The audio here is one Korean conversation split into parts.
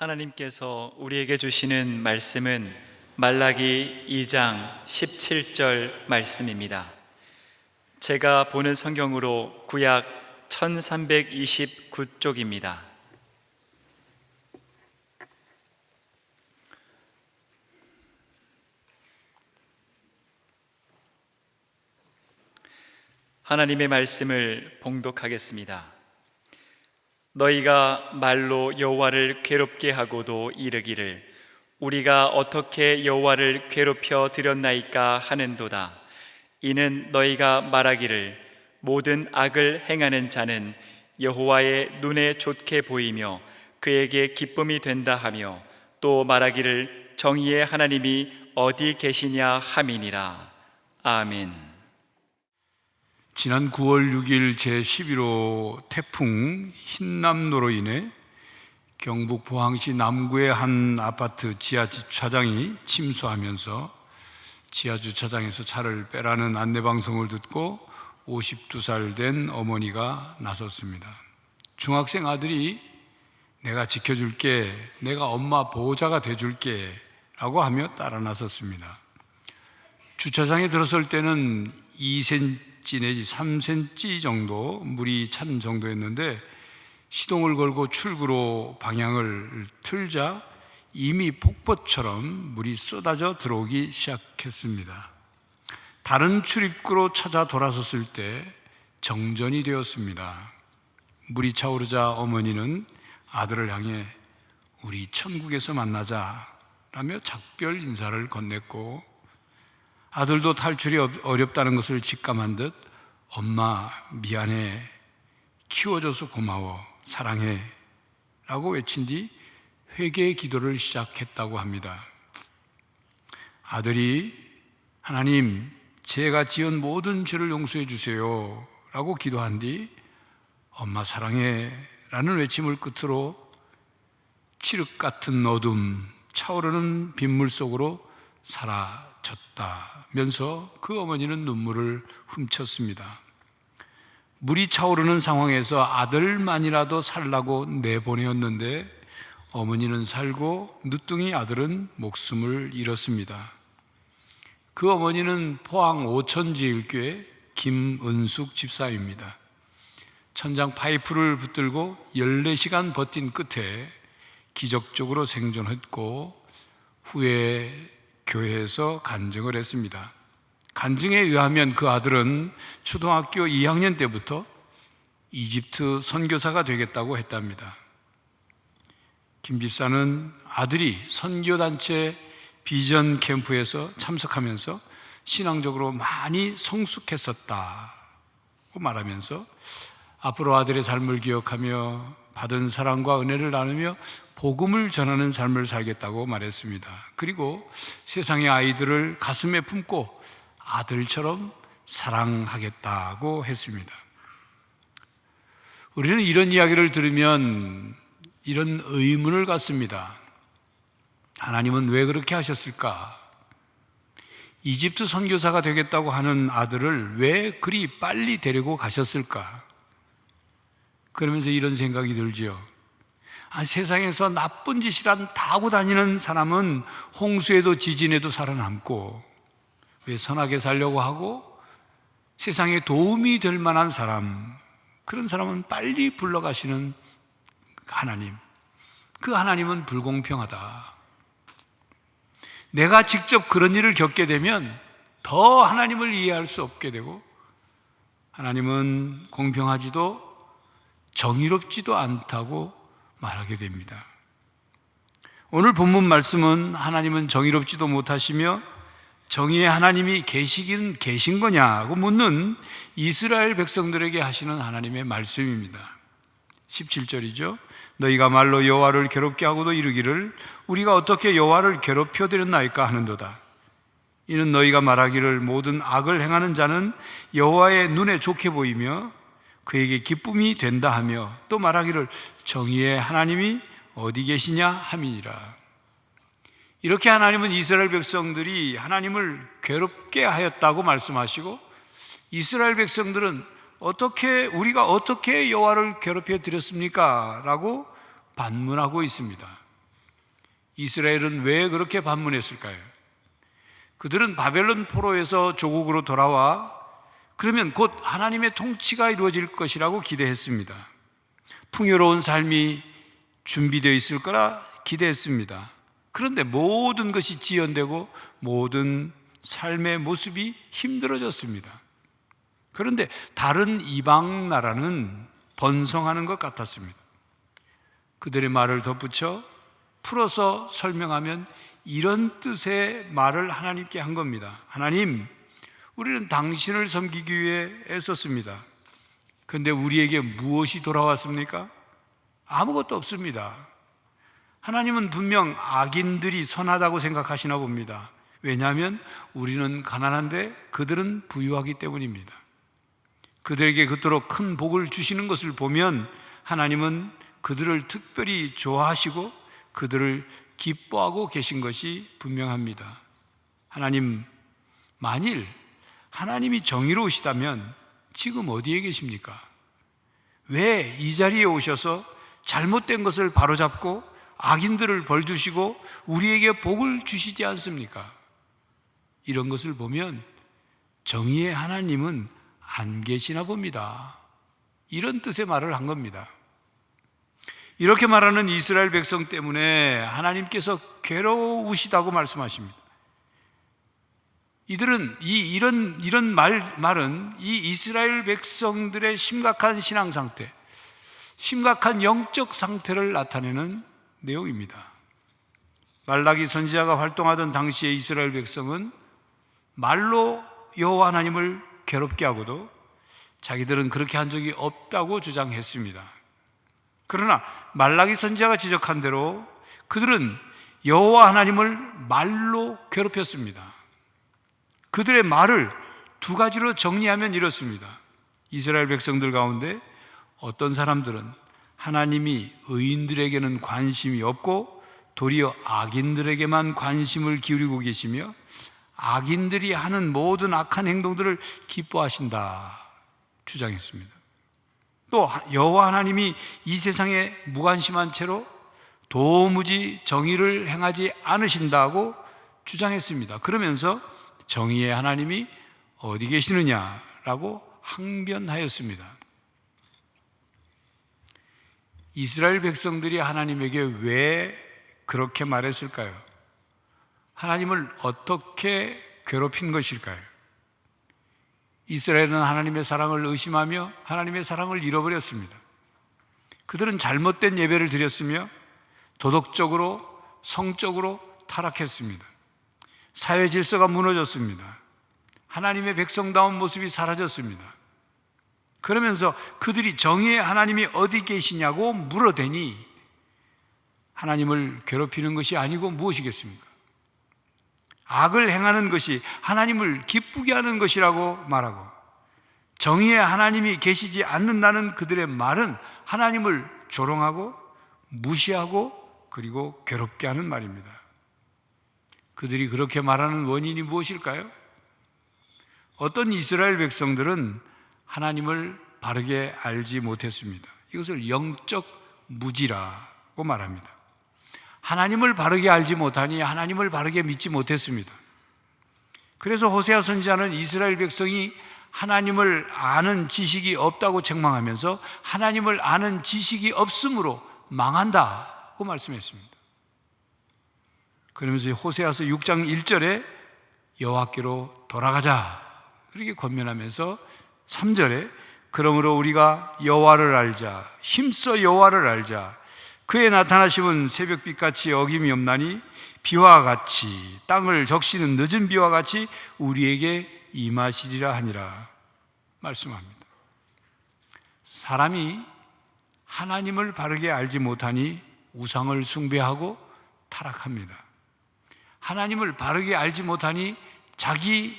하나님께서 우리에게 주시는 말씀은 말라기 2장 17절 말씀입니다. 제가 보는 성경으로 구약 1329쪽입니다. 하나님의 말씀을 봉독하겠습니다. 너희가 말로 여호와를 괴롭게 하고도 이르기를 우리가 어떻게 여호와를 괴롭혀 드렸나이까 하는도다. 이는 너희가 말하기를 모든 악을 행하는 자는 여호와의 눈에 좋게 보이며 그에게 기쁨이 된다 하며 또 말하기를 정의의 하나님이 어디 계시냐 함이니라. 아멘. 지난 9월 6일 제11호 태풍 흰남노로 인해 경북 포항시 남구의 한 아파트 지하주차장이 침수하면서 지하주차장에서 차를 빼라는 안내방송을 듣고 52살 된 어머니가 나섰습니다. 중학생 아들이 내가 지켜줄게, 내가 엄마 보호자가 돼줄게 라고 하며 따라 나섰습니다. 주차장에 들어설 때는 2cm 내지 3cm 정도 물이 찬 정도였는데 시동을 걸고 출구로 방향을 틀자 이미 폭포처럼 물이 쏟아져 들어오기 시작했습니다. 다른 출입구로 찾아 돌아섰을 때 정전이 되었습니다. 물이 차오르자 어머니는 아들을 향해 우리 천국에서 만나자 라며 작별 인사를 건넸고 아들도 탈출이 어렵다는 것을 직감한 듯 엄마 미안해, 키워줘서 고마워, 사랑해 라고 외친 뒤 회개의 기도를 시작했다고 합니다. 아들이 하나님 제가 지은 모든 죄를 용서해 주세요 라고 기도한 뒤 엄마 사랑해 라는 외침을 끝으로 칠흑 같은 어둠, 차오르는 빗물 속으로 사라졌다면서 그 어머니는 눈물을 훔쳤습니다. 물이 차오르는 상황에서 아들만이라도 살라고 내보내었는데 어머니는 살고 늦둥이 아들은 목숨을 잃었습니다. 그 어머니는 포항 오천제일교회 김은숙 집사입니다. 천장 파이프를 붙들고 14시간 버틴 끝에 기적적으로 생존했고 후에 교회에서 간증을 했습니다. 간증에 의하면 그 아들은 초등학교 2학년 때부터 이집트 선교사가 되겠다고 했답니다. 김 집사는 아들이 선교단체 비전 캠프에서 참석하면서 신앙적으로 많이 성숙했었다고 말하면서 앞으로 아들의 삶을 기억하며 받은 사랑과 은혜를 나누며 복음을 전하는 삶을 살겠다고 말했습니다. 그리고 세상의 아이들을 가슴에 품고 아들처럼 사랑하겠다고 했습니다. 우리는 이런 이야기를 들으면 이런 의문을 갖습니다. 하나님은 왜 그렇게 하셨을까? 이집트 선교사가 되겠다고 하는 아들을 왜 그리 빨리 데리고 가셨을까? 그러면서 이런 생각이 들지요. 세상에서 나쁜 짓이란 다 하고 다니는 사람은 홍수에도 지진에도 살아남고 왜 선하게 살려고 하고 세상에 도움이 될 만한 사람, 그런 사람은 빨리 불러가시는 하나님, 그 하나님은 불공평하다. 내가 직접 그런 일을 겪게 되면 더 하나님을 이해할 수 없게 되고 하나님은 공평하지도 정의롭지도 않다고 말하게 됩니다. 오늘 본문 말씀은 하나님은 정의롭지도 못하시며 정의의 하나님이 계시긴 계신 거냐고 묻는 이스라엘 백성들에게 하시는 하나님의 말씀입니다. 17절이죠. 너희가 말로 여호와를 괴롭게 하고도 이르기를 우리가 어떻게 여호와를 괴롭혀 드렸나이까 하는도다. 이는 너희가 말하기를 모든 악을 행하는 자는 여호와의 눈에 좋게 보이며 그에게 기쁨이 된다 하며 또 말하기를 정의의 하나님이 어디 계시냐 함이니라. 이렇게 하나님은 이스라엘 백성들이 하나님을 괴롭게 하였다고 말씀하시고 이스라엘 백성들은 우리가 어떻게 여호와를 괴롭혀 드렸습니까? 라고 반문하고 있습니다. 이스라엘은 왜 그렇게 반문했을까요? 그들은 바벨론 포로에서 조국으로 돌아와 그러면 곧 하나님의 통치가 이루어질 것이라고 기대했습니다. 풍요로운 삶이 준비되어 있을 거라 기대했습니다. 그런데 모든 것이 지연되고 모든 삶의 모습이 힘들어졌습니다. 그런데 다른 이방 나라는 번성하는 것 같았습니다. 그들의 말을 덧붙여 풀어서 설명하면 이런 뜻의 말을 하나님께 한 겁니다. 하나님, 우리는 당신을 섬기기 위해 애썼습니다. 그런데 우리에게 무엇이 돌아왔습니까? 아무것도 없습니다. 하나님은 분명 악인들이 선하다고 생각하시나 봅니다. 왜냐하면 우리는 가난한데 그들은 부유하기 때문입니다. 그들에게 그토록 큰 복을 주시는 것을 보면 하나님은 그들을 특별히 좋아하시고 그들을 기뻐하고 계신 것이 분명합니다. 하나님, 만일 하나님이 정의로우시다면 지금 어디에 계십니까? 왜 이 자리에 오셔서 잘못된 것을 바로잡고 악인들을 벌주시고 우리에게 복을 주시지 않습니까? 이런 것을 보면 정의의 하나님은 안 계시나 봅니다. 이런 뜻의 말을 한 겁니다. 이렇게 말하는 이스라엘 백성 때문에 하나님께서 괴로우시다고 말씀하십니다. 이들은 이런 말은 이 이스라엘 백성들의 심각한 신앙 상태, 심각한 영적 상태를 나타내는 내용입니다. 말라기 선지자가 활동하던 당시의 이스라엘 백성은 말로 여호와 하나님을 괴롭게 하고도 자기들은 그렇게 한 적이 없다고 주장했습니다. 그러나 말라기 선지자가 지적한 대로 그들은 여호와 하나님을 말로 괴롭혔습니다. 그들의 말을 두 가지로 정리하면 이렇습니다. 이스라엘 백성들 가운데 어떤 사람들은 하나님이 의인들에게는 관심이 없고 도리어 악인들에게만 관심을 기울이고 계시며 악인들이 하는 모든 악한 행동들을 기뻐하신다 주장했습니다. 또 여호와 하나님이 이 세상에 무관심한 채로 도무지 정의를 행하지 않으신다고 주장했습니다. 그러면서 정의의 하나님이 어디 계시느냐라고 항변하였습니다. 이스라엘 백성들이 하나님에게 왜 그렇게 말했을까요? 하나님을 어떻게 괴롭힌 것일까요? 이스라엘은 하나님의 사랑을 의심하며 하나님의 사랑을 잃어버렸습니다. 그들은 잘못된 예배를 드렸으며 도덕적으로, 성적으로 타락했습니다. 사회 질서가 무너졌습니다. 하나님의 백성다운 모습이 사라졌습니다. 그러면서 그들이 정의의 하나님이 어디 계시냐고 물어대니 하나님을 괴롭히는 것이 아니고 무엇이겠습니까? 악을 행하는 것이 하나님을 기쁘게 하는 것이라고 말하고 정의의 하나님이 계시지 않는다는 그들의 말은 하나님을 조롱하고 무시하고 그리고 괴롭게 하는 말입니다. 그들이 그렇게 말하는 원인이 무엇일까요? 어떤 이스라엘 백성들은 하나님을 바르게 알지 못했습니다. 이것을 영적 무지라고 말합니다. 하나님을 바르게 알지 못하니 하나님을 바르게 믿지 못했습니다. 그래서 호세아 선지자는 이스라엘 백성이 하나님을 아는 지식이 없다고 책망하면서 하나님을 아는 지식이 없으므로 망한다고 말씀했습니다. 그러면서 호세아서 6장 1절에 여호와께로 돌아가자 그렇게 권면하면서 3절에 그러므로 우리가 여호와를 알자 힘써 여호와를 알자 그의 나타나심은 새벽빛같이 어김이 없나니 비와 같이 땅을 적시는 늦은 비와 같이 우리에게 임하시리라 하니라 말씀합니다. 사람이 하나님을 바르게 알지 못하니 우상을 숭배하고 타락합니다. 하나님을 바르게 알지 못하니 자기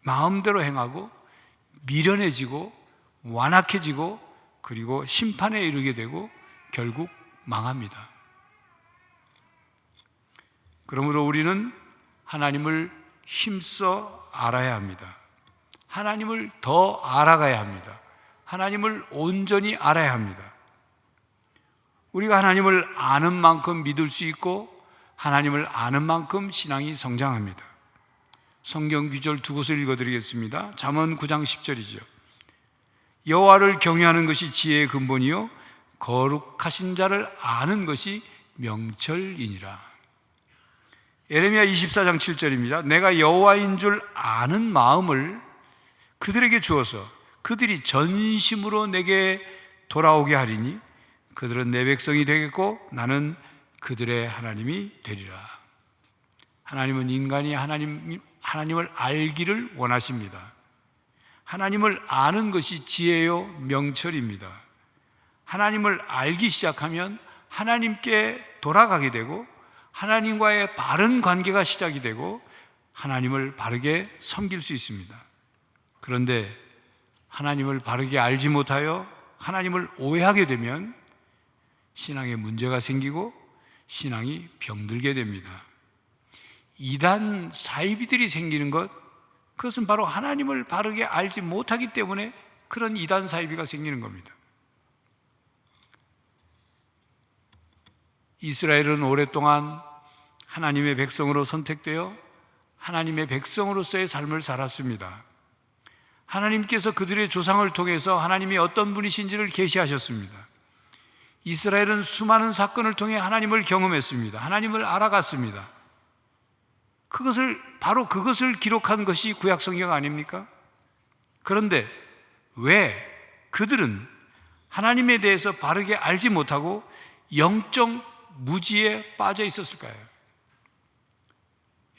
마음대로 행하고 미련해지고 완악해지고 그리고 심판에 이르게 되고 결국 망합니다. 그러므로 우리는 하나님을 힘써 알아야 합니다. 하나님을 더 알아가야 합니다. 하나님을 온전히 알아야 합니다. 우리가 하나님을 아는 만큼 믿을 수 있고 하나님을 아는 만큼 신앙이 성장합니다. 성경 구절 두 곳을 읽어드리겠습니다. 잠언 9장 10절이죠. 여호와를 경외하는 것이 지혜의 근본이요 거룩하신 자를 아는 것이 명철이니라. 예레미야 24장 7절입니다. 내가 여호와인 줄 아는 마음을 그들에게 주어서 그들이 전심으로 내게 돌아오게 하리니 그들은 내 백성이 되겠고 나는 그들의 하나님이 되리라. 하나님은 인간이 하나님을 알기를 원하십니다. 하나님을 아는 것이 지혜요 명철입니다. 하나님을 알기 시작하면 하나님께 돌아가게 되고 하나님과의 바른 관계가 시작이 되고 하나님을 바르게 섬길 수 있습니다. 그런데 하나님을 바르게 알지 못하여 하나님을 오해하게 되면 신앙에 문제가 생기고 신앙이 병들게 됩니다. 이단 사이비들이 생기는 것, 그것은 바로 하나님을 바르게 알지 못하기 때문에 그런 이단 사이비가 생기는 겁니다. 이스라엘은 오랫동안 하나님의 백성으로 선택되어 하나님의 백성으로서의 삶을 살았습니다. 하나님께서 그들의 조상을 통해서 하나님이 어떤 분이신지를 계시하셨습니다. 이스라엘은 수많은 사건을 통해 하나님을 경험했습니다. 하나님을 알아갔습니다. 바로 그것을 기록한 것이 구약성경 아닙니까? 그런데 왜 그들은 하나님에 대해서 바르게 알지 못하고 영적 무지에 빠져 있었을까요?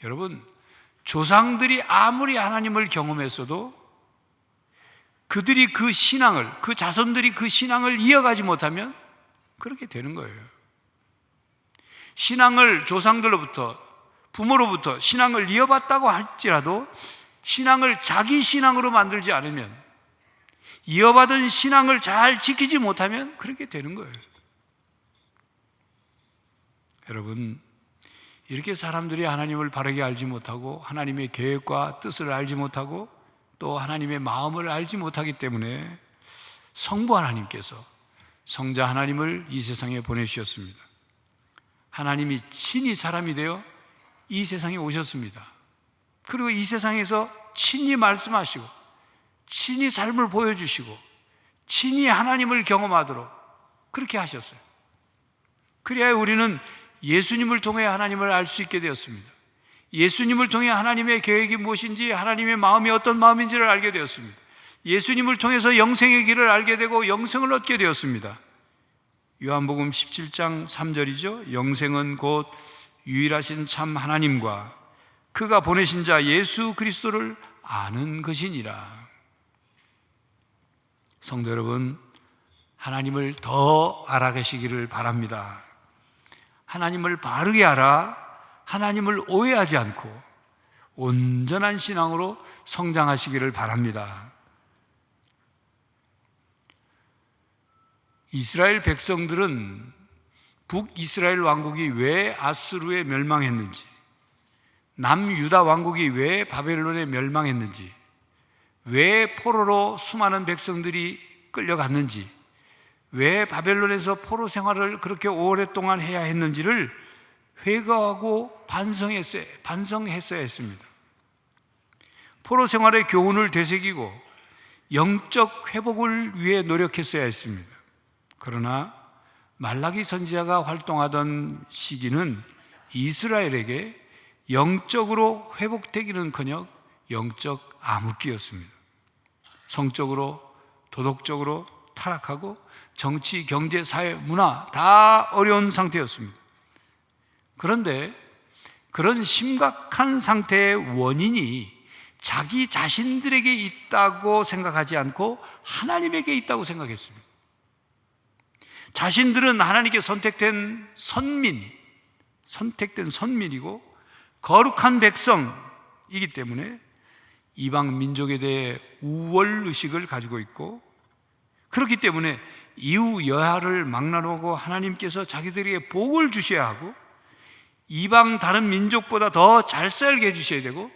여러분, 조상들이 아무리 하나님을 경험했어도 그들이 그 신앙을, 그 자손들이 그 신앙을 이어가지 못하면 그렇게 되는 거예요. 신앙을 조상들로부터, 부모로부터 신앙을 이어받다고 할지라도 신앙을 자기 신앙으로 만들지 않으면, 이어받은 신앙을 잘 지키지 못하면 그렇게 되는 거예요. 여러분, 이렇게 사람들이 하나님을 바르게 알지 못하고 하나님의 계획과 뜻을 알지 못하고 또 하나님의 마음을 알지 못하기 때문에 성부 하나님께서 성자 하나님을 이 세상에 보내주셨습니다. 하나님이 친히 사람이 되어 이 세상에 오셨습니다. 그리고 이 세상에서 친히 말씀하시고 친히 삶을 보여주시고 친히 하나님을 경험하도록 그렇게 하셨어요. 그래야 우리는 예수님을 통해 하나님을 알 수 있게 되었습니다. 예수님을 통해 하나님의 계획이 무엇인지, 하나님의 마음이 어떤 마음인지를 알게 되었습니다. 예수님을 통해서 영생의 길을 알게 되고 영생을 얻게 되었습니다. 요한복음 17장 3절이죠. 영생은 곧 유일하신 참 하나님과 그가 보내신 자 예수 그리스도를 아는 것이니라. 성도 여러분, 하나님을 더 알아가시기를 바랍니다. 하나님을 바르게 알아 하나님을 오해하지 않고 온전한 신앙으로 성장하시기를 바랍니다. 이스라엘 백성들은 북이스라엘 왕국이 왜 아수르에 멸망했는지, 남유다 왕국이 왜 바벨론에 멸망했는지, 왜 포로로 수많은 백성들이 끌려갔는지, 왜 바벨론에서 포로 생활을 그렇게 오랫동안 해야 했는지를 회개하고 반성했어야 했습니다. 포로 생활의 교훈을 되새기고 영적 회복을 위해 노력했어야 했습니다. 그러나 말라기 선지자가 활동하던 시기는 이스라엘에게 영적으로 회복되기는커녕 영적 암흑기였습니다. 성적으로, 도덕적으로 타락하고 정치, 경제, 사회, 문화 다 어려운 상태였습니다. 그런데 그런 심각한 상태의 원인이 자기 자신들에게 있다고 생각하지 않고 하나님에게 있다고 생각했습니다. 자신들은 하나님께 선택된 선민이고 거룩한 백성이기 때문에 이방 민족에 대해 우월의식을 가지고 있고, 그렇기 때문에 이후 여하를 막론하고 하나님께서 자기들에게 복을 주셔야 하고, 이방 다른 민족보다 더 잘 살게 해주셔야 되고,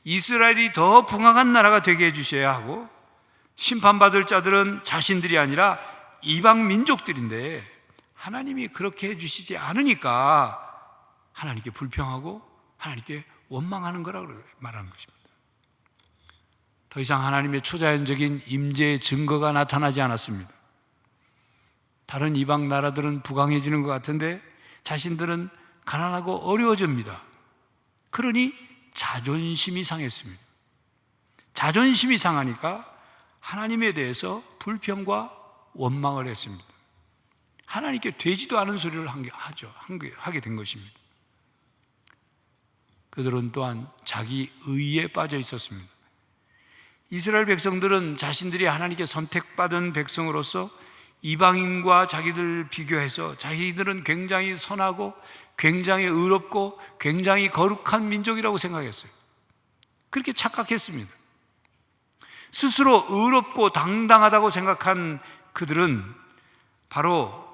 이스라엘이 더 풍성한 나라가 되게 해주셔야 하고, 심판받을 자들은 자신들이 아니라 이방 민족들인데 하나님이 그렇게 해주시지 않으니까 하나님께 불평하고 하나님께 원망하는 거라고 말하는 것입니다. 더 이상 하나님의 초자연적인 임재의 증거가 나타나지 않았습니다. 다른 이방 나라들은 부강해지는 것 같은데 자신들은 가난하고 어려워집니다. 그러니 자존심이 상했습니다. 자존심이 상하니까 하나님에 대해서 불평과 원망을 했습니다. 하나님께 되지도 않은 소리를 하게 된 것입니다. 그들은 또한 자기 의에 빠져 있었습니다. 이스라엘 백성들은 자신들이 하나님께 선택받은 백성으로서 이방인과 자기들 비교해서 자기들은 굉장히 선하고 굉장히 의롭고 굉장히 거룩한 민족이라고 생각했어요. 그렇게 착각했습니다. 스스로 의롭고 당당하다고 생각한 그들은 바로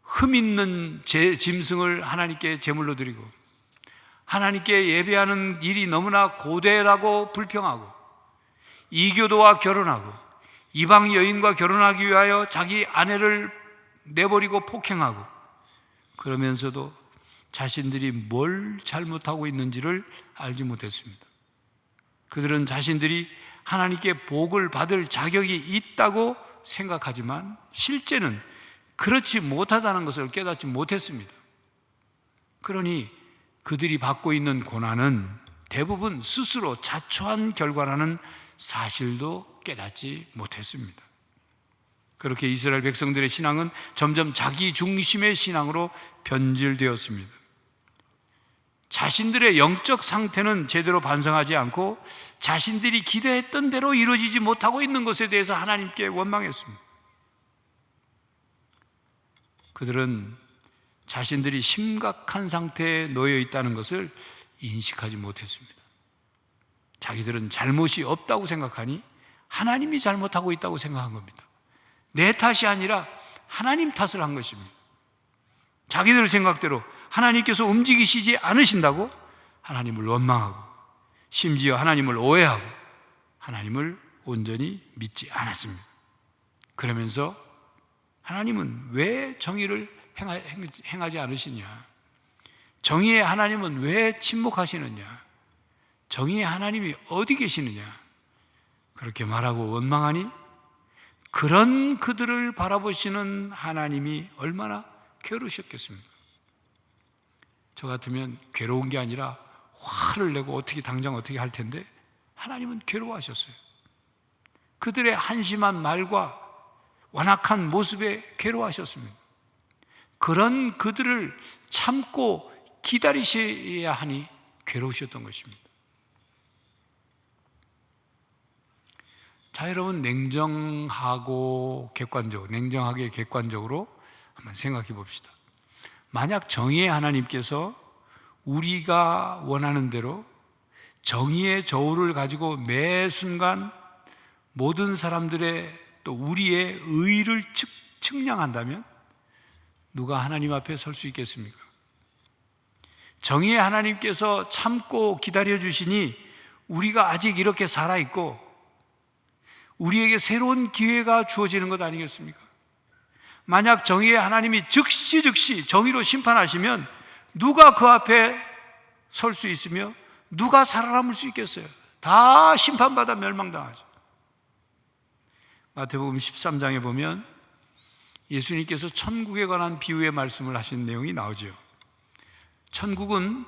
흠 있는 짐승을 하나님께 제물로 드리고 하나님께 예배하는 일이 너무나 고되라고 불평하고 이교도와 결혼하고 이방 여인과 결혼하기 위하여 자기 아내를 내버리고 폭행하고 그러면서도 자신들이 뭘 잘못하고 있는지를 알지 못했습니다. 그들은 자신들이 하나님께 복을 받을 자격이 있다고 생각하지만 실제는 그렇지 못하다는 것을 깨닫지 못했습니다. 그러니 그들이 받고 있는 고난은 대부분 스스로 자초한 결과라는 사실도 깨닫지 못했습니다. 그렇게 이스라엘 백성들의 신앙은 점점 자기 중심의 신앙으로 변질되었습니다. 자신들의 영적 상태는 제대로 반성하지 않고 자신들이 기대했던 대로 이루어지지 못하고 있는 것에 대해서 하나님께 원망했습니다. 그들은 자신들이 심각한 상태에 놓여 있다는 것을 인식하지 못했습니다. 자기들은 잘못이 없다고 생각하니 하나님이 잘못하고 있다고 생각한 겁니다. 내 탓이 아니라 하나님 탓을 한 것입니다. 자기들 생각대로 하나님께서 움직이시지 않으신다고 하나님을 원망하고 심지어 하나님을 오해하고 하나님을 온전히 믿지 않았습니다. 그러면서 하나님은 왜 정의를 행하지 않으시냐? 정의의 하나님은 왜 침묵하시느냐? 정의의 하나님이 어디 계시느냐? 그렇게 말하고 원망하니 그런 그들을 바라보시는 하나님이 얼마나 괴로우셨겠습니까? 저 같으면 괴로운 게 아니라 화를 내고 당장 어떻게 할 텐데 하나님은 괴로워하셨어요. 그들의 한심한 말과 완악한 모습에 괴로워하셨습니다. 그런 그들을 참고 기다리셔야 하니 괴로우셨던 것입니다. 자, 여러분, 냉정하게 객관적으로 한번 생각해 봅시다. 만약 정의의 하나님께서 우리가 원하는 대로 정의의 저울을 가지고 매 순간 모든 사람들의 또 우리의 의를 측량한다면 누가 하나님 앞에 설 수 있겠습니까? 정의의 하나님께서 참고 기다려 주시니 우리가 아직 이렇게 살아있고 우리에게 새로운 기회가 주어지는 것 아니겠습니까? 만약 정의의 하나님이 즉시 정의로 심판하시면 누가 그 앞에 설 수 있으며 누가 살아남을 수 있겠어요? 다 심판받아 멸망당하죠. 마태복음 13장에 보면 예수님께서 천국에 관한 비유의 말씀을 하신 내용이 나오죠. 천국은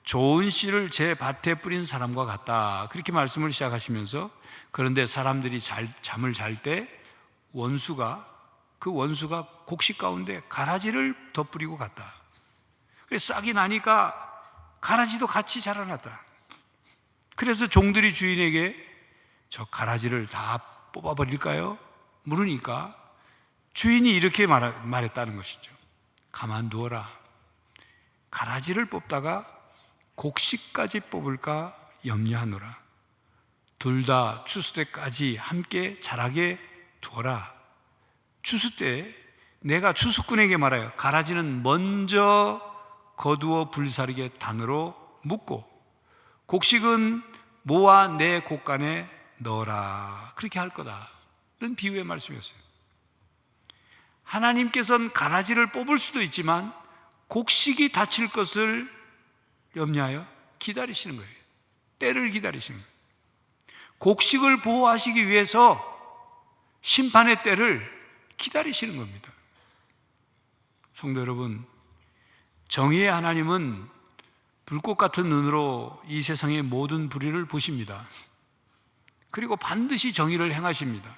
좋은 씨를 제 밭에 뿌린 사람과 같다, 그렇게 말씀을 시작하시면서 그런데 사람들이 잠을 잘 때 그 원수가 곡식 가운데 가라지를 덧뿌리고 갔다. 그래서 싹이 나니까 가라지도 같이 자라났다. 그래서 종들이 주인에게 저 가라지를 다 뽑아버릴까요? 물으니까 주인이 이렇게 말했다는 것이죠. 가만두어라. 가라지를 뽑다가 곡식까지 뽑을까 염려하노라. 둘 다 추수 때까지 함께 자라게 두어라. 추수 때 내가 추수꾼에게 말하여 가라지는 먼저 거두어 불사르게 단으로 묶고 곡식은 모아 내 곡간에 넣어라. 그렇게 할 거다. 이런 비유의 말씀이었어요. 하나님께서는 가라지를 뽑을 수도 있지만 곡식이 다칠 것을 염려하여 기다리시는 거예요. 때를 기다리시는 거예요. 곡식을 보호하시기 위해서 심판의 때를 기다리시는 겁니다. 성도 여러분, 정의의 하나님은 불꽃 같은 눈으로 이 세상의 모든 불의를 보십니다. 그리고 반드시 정의를 행하십니다.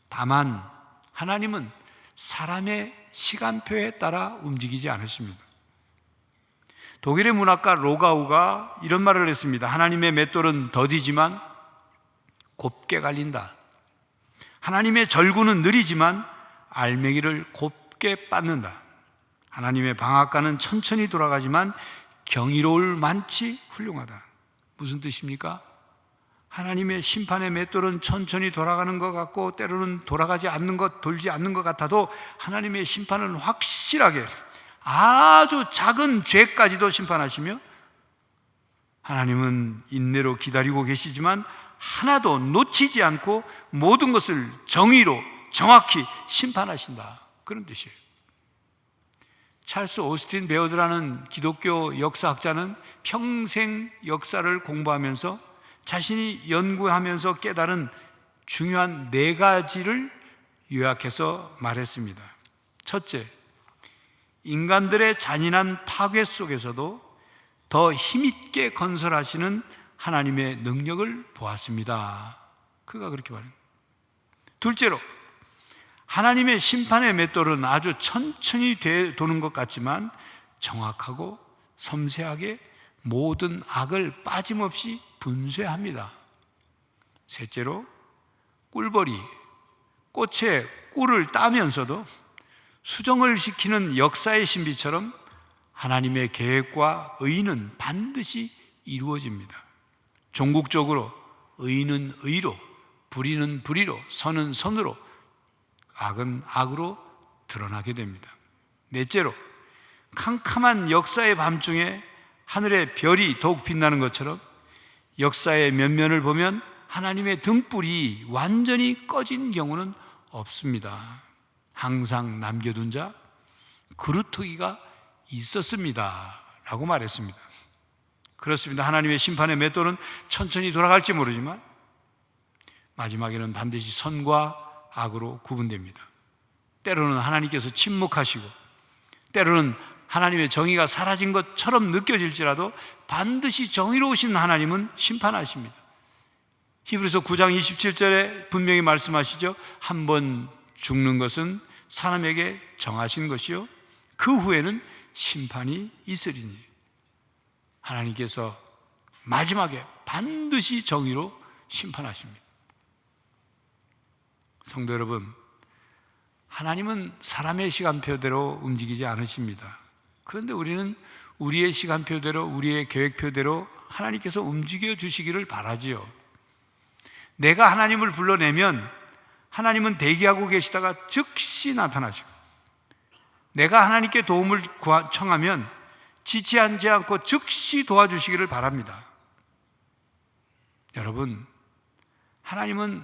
다만 하나님은 사람의 시간표에 따라 움직이지 않으십니다. 독일의 문학가 로가우가 이런 말을 했습니다. 하나님의 맷돌은 더디지만 곱게 갈린다. 하나님의 절구는 느리지만 알맹이를 곱게 빻는다. 하나님의 방앗간은 천천히 돌아가지만 경이로울 만치 훌륭하다. 무슨 뜻입니까? 하나님의 심판의 맷돌은 천천히 돌아가는 것 같고 때로는 돌아가지 않는 것, 돌지 않는 것 같아도 하나님의 심판은 확실하게 아주 작은 죄까지도 심판하시며 하나님은 인내로 기다리고 계시지만 하나도 놓치지 않고 모든 것을 정의로 정확히 심판하신다. 그런 뜻이에요. 찰스 오스틴 베어드라는 기독교 역사학자는 평생 역사를 공부하면서 자신이 연구하면서 깨달은 중요한 4가지를 요약해서 말했습니다. 첫째, 인간들의 잔인한 파괴 속에서도 더 힘있게 건설하시는 하나님의 능력을 보았습니다. 그가 그렇게 말합니다. 둘째로, 하나님의 심판의 맷돌은 아주 천천히 도는 것 같지만 정확하고 섬세하게 모든 악을 빠짐없이 분쇄합니다. 셋째로, 꿀벌이 꽃에 꿀을 따면서도 수정을 시키는 역사의 신비처럼 하나님의 계획과 의는 반드시 이루어집니다. 종국적으로 의는 의로, 불의는 불의로, 선은 선으로, 악은 악으로 드러나게 됩니다. 넷째로, 캄캄한 역사의 밤중에 하늘의 별이 더욱 빛나는 것처럼 역사의 면면을 보면 하나님의 등불이 완전히 꺼진 경우는 없습니다. 항상 남겨둔 자 그루터기가 있었습니다 라고 말했습니다. 그렇습니다. 하나님의 심판의 맷돌은 천천히 돌아갈지 모르지만 마지막에는 반드시 선과 악으로 구분됩니다. 때로는 하나님께서 침묵하시고 때로는 하나님의 정의가 사라진 것처럼 느껴질지라도 반드시 정의로우신 하나님은 심판하십니다. 히브리서 9장 27절에 분명히 말씀하시죠. 한 번 죽는 것은 사람에게 정하신 것이요 그 후에는 심판이 있으리니. 하나님께서 마지막에 반드시 정의로 심판하십니다. 성도 여러분, 하나님은 사람의 시간표대로 움직이지 않으십니다. 그런데 우리는 우리의 시간표대로, 우리의 계획표대로 하나님께서 움직여 주시기를 바라지요. 내가 하나님을 불러내면 하나님은 대기하고 계시다가 즉시 나타나시고, 내가 하나님께 도움을 청하면 지체하지 않고 즉시 도와주시기를 바랍니다. 여러분, 하나님은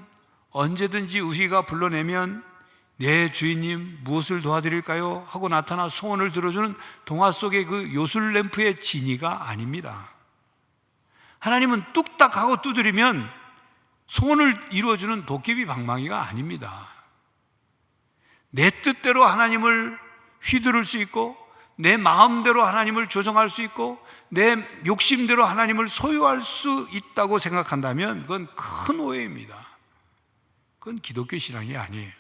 언제든지 우리가 불러내면 네 주인님 무엇을 도와드릴까요? 하고 나타나 소원을 들어주는 동화 속의 그 요술램프의 지니가 아닙니다. 하나님은 뚝딱 하고 두드리면 소원을 이루어주는 도깨비 방망이가 아닙니다. 내 뜻대로 하나님을 휘두를 수 있고 내 마음대로 하나님을 조정할 수 있고 내 욕심대로 하나님을 소유할 수 있다고 생각한다면 그건 큰 오해입니다. 그건 기독교 신앙이 아니에요.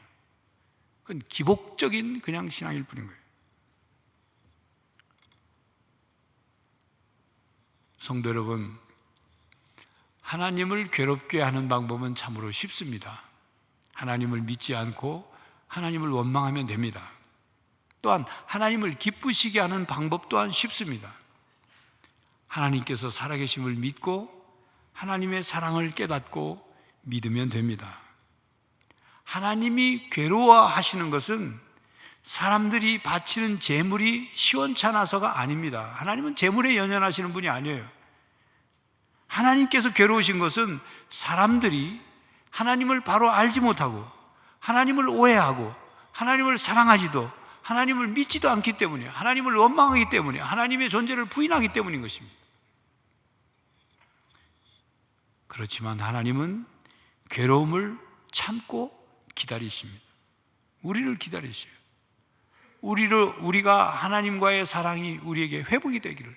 그건 기복적인 그냥 신앙일 뿐인 거예요. 성도 여러분, 하나님을 괴롭게 하는 방법은 참으로 쉽습니다. 하나님을 믿지 않고 하나님을 원망하면 됩니다. 또한 하나님을 기쁘시게 하는 방법 또한 쉽습니다. 하나님께서 살아계심을 믿고 하나님의 사랑을 깨닫고 믿으면 됩니다. 하나님이 괴로워하시는 것은 사람들이 바치는 제물이 시원찮아서가 아닙니다. 하나님은 제물에 연연하시는 분이 아니에요. 하나님께서 괴로우신 것은 사람들이 하나님을 바로 알지 못하고 하나님을 오해하고 하나님을 사랑하지도 하나님을 믿지도 않기 때문에, 하나님을 원망하기 때문에, 하나님의 존재를 부인하기 때문인 것입니다. 그렇지만 하나님은 괴로움을 참고 기다리십니다. 우리를 기다리셔요. 우리가 하나님과의 사랑이 우리에게 회복이 되기를,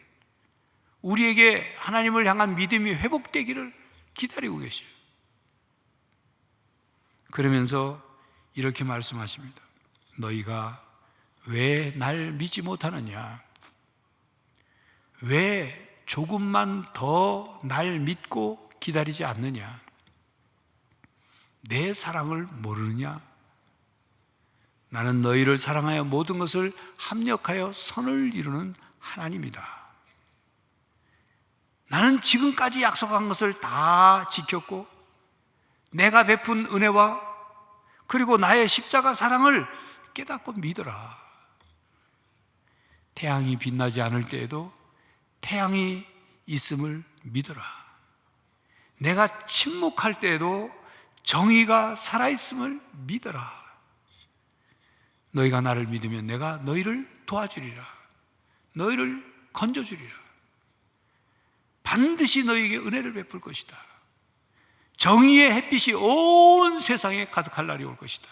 우리에게 하나님을 향한 믿음이 회복되기를 기다리고 계셔요. 그러면서 이렇게 말씀하십니다. 너희가 왜 날 믿지 못하느냐? 왜 조금만 더 날 믿고 기다리지 않느냐? 내 사랑을 모르느냐? 나는 너희를 사랑하여 모든 것을 합력하여 선을 이루는 하나님이다. 나는 지금까지 약속한 것을 다 지켰고, 내가 베푼 은혜와 그리고 나의 십자가 사랑을 깨닫고 믿어라. 태양이 빛나지 않을 때에도 태양이 있음을 믿어라. 내가 침묵할 때에도 정의가 살아있음을 믿어라. 너희가 나를 믿으면 내가 너희를 도와주리라. 너희를 건져주리라. 반드시 너희에게 은혜를 베풀 것이다. 정의의 햇빛이 온 세상에 가득할 날이 올 것이다.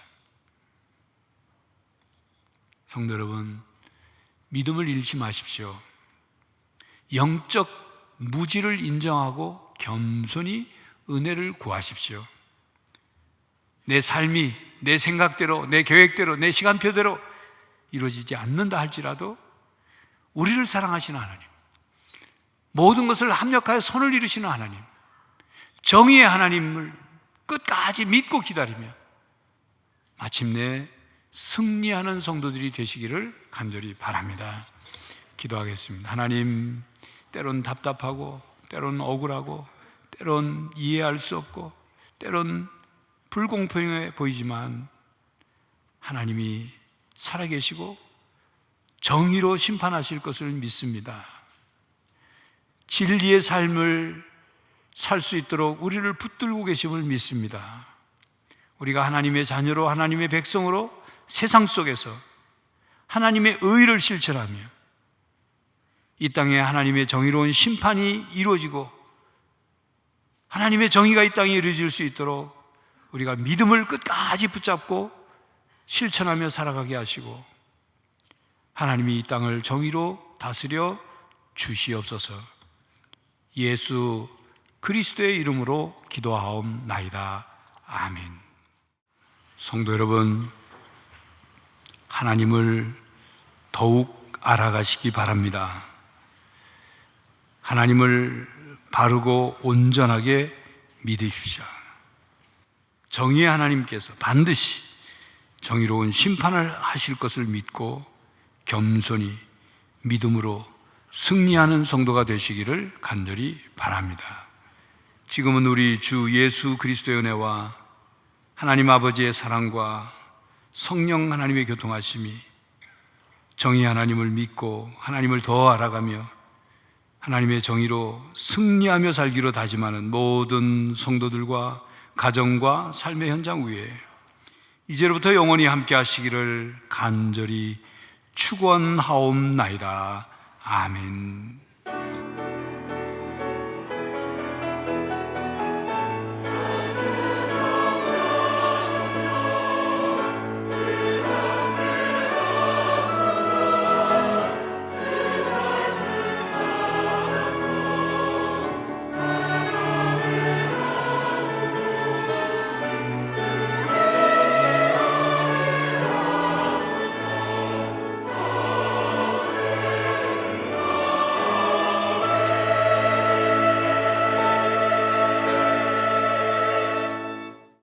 성도 여러분, 믿음을 잃지 마십시오. 영적 무지를 인정하고 겸손히 은혜를 구하십시오. 내 삶이 내 생각대로, 내 계획대로, 내 시간표대로 이루어지지 않는다 할지라도 우리를 사랑하시는 하나님, 모든 것을 합력하여 선을 이루시는 하나님, 정의의 하나님을 끝까지 믿고 기다리며 마침내 승리하는 성도들이 되시기를 간절히 바랍니다. 기도하겠습니다. 하나님, 때론 답답하고, 때론 억울하고, 때론 이해할 수 없고, 때론 불공평해 보이지만 하나님이 살아계시고 정의로 심판하실 것을 믿습니다. 진리의 삶을 살 수 있도록 우리를 붙들고 계심을 믿습니다. 우리가 하나님의 자녀로, 하나님의 백성으로 세상 속에서 하나님의 의를 실천하며 이 땅에 하나님의 정의로운 심판이 이루어지고 하나님의 정의가 이 땅에 이루어질 수 있도록 우리가 믿음을 끝까지 붙잡고 실천하며 살아가게 하시고 하나님이 이 땅을 정의로 다스려 주시옵소서. 예수 그리스도의 이름으로 기도하옵나이다. 아멘. 성도 여러분, 하나님을 더욱 알아가시기 바랍니다. 하나님을 바르고 온전하게 믿으십시오. 정의의 하나님께서 반드시 정의로운 심판을 하실 것을 믿고 겸손히 믿음으로 승리하는 성도가 되시기를 간절히 바랍니다. 지금은 우리 주 예수 그리스도의 은혜와 하나님 아버지의 사랑과 성령 하나님의 교통하심이 정의 하나님을 믿고 하나님을 더 알아가며 하나님의 정의로 승리하며 살기로 다짐하는 모든 성도들과 가정과 삶의 현장 위에 이제로부터 영원히 함께 하시기를 간절히 축원하옵나이다. 아멘.